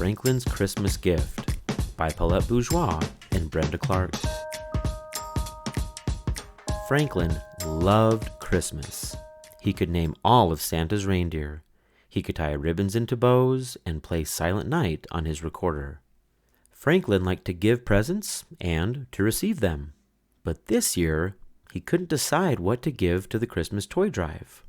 Franklin's Christmas Gift by Paulette Bourgeois and Brenda. Franklin loved Christmas. He could name all of Santa's reindeer. He could tie ribbons into bows and play Silent Night on his recorder. Franklin liked to give presents and to receive them. But this year, he couldn't decide what to give to the Christmas toy drive.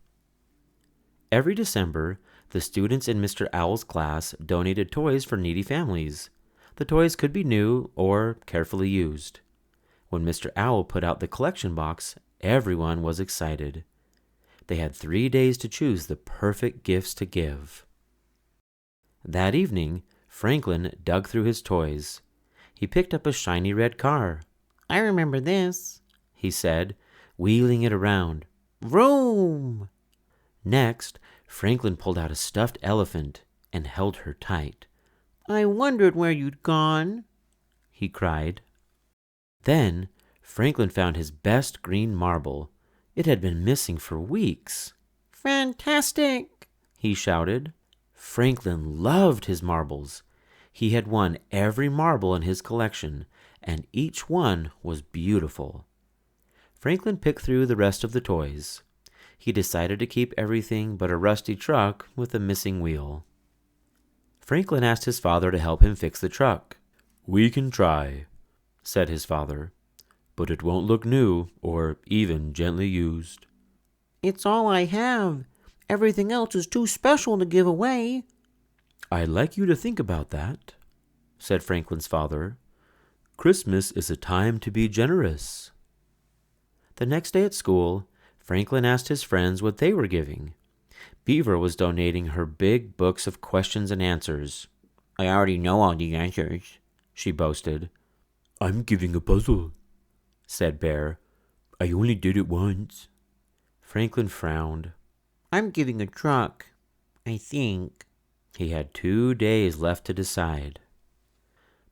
Every December, the students in Mr. Owl's class donated toys for needy families. The toys could be new or carefully used. When Mr. Owl put out the collection box, everyone was excited. They had 3 days to choose the perfect gifts to give. That evening, Franklin dug through his toys. He picked up a shiny red car. "I remember this," he said, wheeling it around. "Vroom!" Next, Franklin pulled out a stuffed elephant and held her tight. "I wondered where you'd gone," he cried. Then, Franklin found his best green marble. It had been missing for weeks. "Fantastic!" he shouted. Franklin loved his marbles. He had won every marble in his collection, and each one was beautiful. Franklin picked through the rest of the toys. He decided to keep everything but a rusty truck with a missing wheel. Franklin asked his father to help him fix the truck. "We can try," said his father, "but it won't look new or even gently used." "It's all I have. Everything else is too special to give away." "I'd like you to think about that," said Franklin's father. "Christmas is a time to be generous." The next day at school, Franklin asked his friends what they were giving. Beaver was donating her big books of questions and answers. "I already know all the answers," she boasted. "I'm giving a puzzle," said Bear. "I only did it once." Franklin frowned. "I'm giving a truck, I think." He had 2 days left to decide.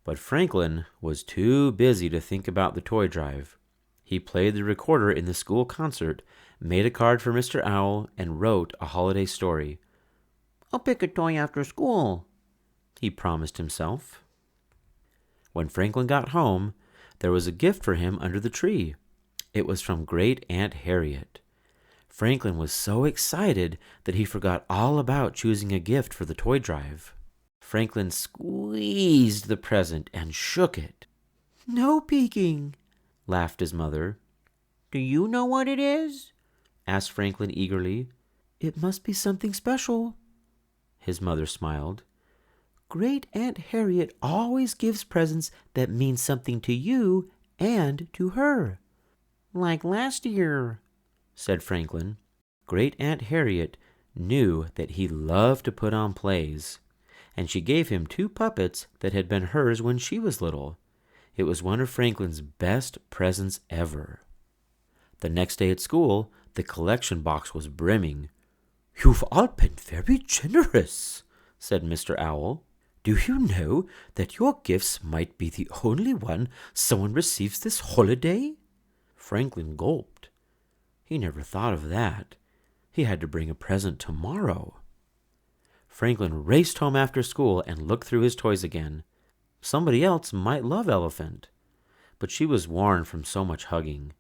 But Franklin was too busy to think about the toy drive. He played the recorder in the school concert, made a card for Mr. Owl, and wrote a holiday story. "I'll pick a toy after school," he promised himself. When Franklin got home, there was a gift for him under the tree. It was from Great Aunt Harriet. Franklin was so excited that he forgot all about choosing a gift for the toy drive. Franklin squeezed the present and shook it. "No peeking," laughed his mother. "Do you know what it is?" asked Franklin eagerly. "It must be something special," his mother smiled. "Great Aunt Harriet always gives presents that mean something to you and to her." "Like last year," said Franklin. Great Aunt Harriet knew that he loved to put on plays, and she gave him 2 puppets that had been hers when she was little. It was one of Franklin's best presents ever. The next day at school, the collection box was brimming. "You've all been very generous," said Mr. Owl. "Do you know that your gifts might be the only one someone receives this holiday?" Franklin gulped. He never thought of that. He had to bring a present tomorrow. Franklin raced home after school and looked through his toys again. Somebody else might love Elephant, but she was worn from so much hugging.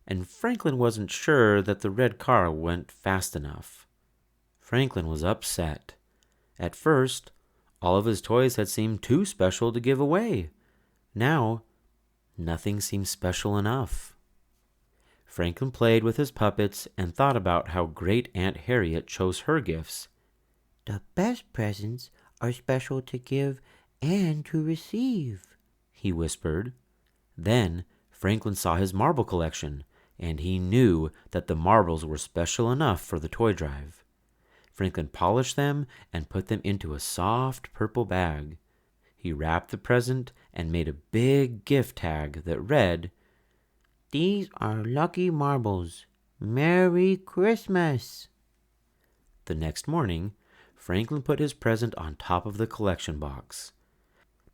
And Franklin wasn't sure that the red car went fast enough. Franklin was upset. At first, all of his toys had seemed too special to give away. Now, nothing seemed special enough. Franklin played with his puppets and thought about how Great Aunt Harriet chose her gifts. "The best presents are special to give and to receive," he whispered. Then Franklin saw his marble collection, and he knew that the marbles were special enough for the toy drive. Franklin polished them and put them into a soft purple bag. He wrapped the present and made a big gift tag that read, "These are lucky marbles. Merry Christmas." The next morning, Franklin put his present on top of the collection box.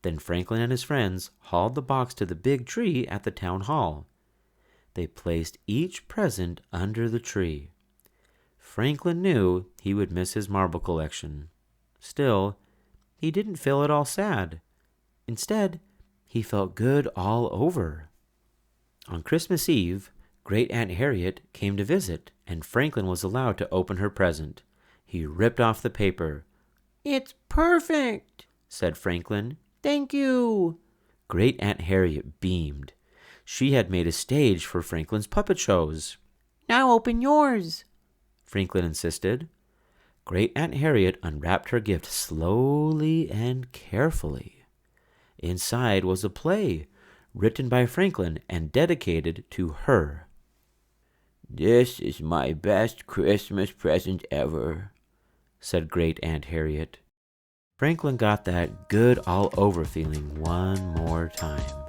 Then Franklin and his friends hauled the box to the big tree at the town hall. They placed each present under the tree. Franklin knew he would miss his marble collection. Still, he didn't feel at all sad. Instead, he felt good all over. On Christmas Eve, Great Aunt Harriet came to visit, and Franklin was allowed to open her present. He ripped off the paper. "It's perfect," said Franklin. "Thank you." Great Aunt Harriet beamed. She had made a stage for Franklin's puppet shows. "Now open yours," Franklin insisted. Great Aunt Harriet unwrapped her gift slowly and carefully. Inside was a play written by Franklin and dedicated to her. "This is my best Christmas present ever," said Great Aunt Harriet. Franklin got that good all over feeling one more time.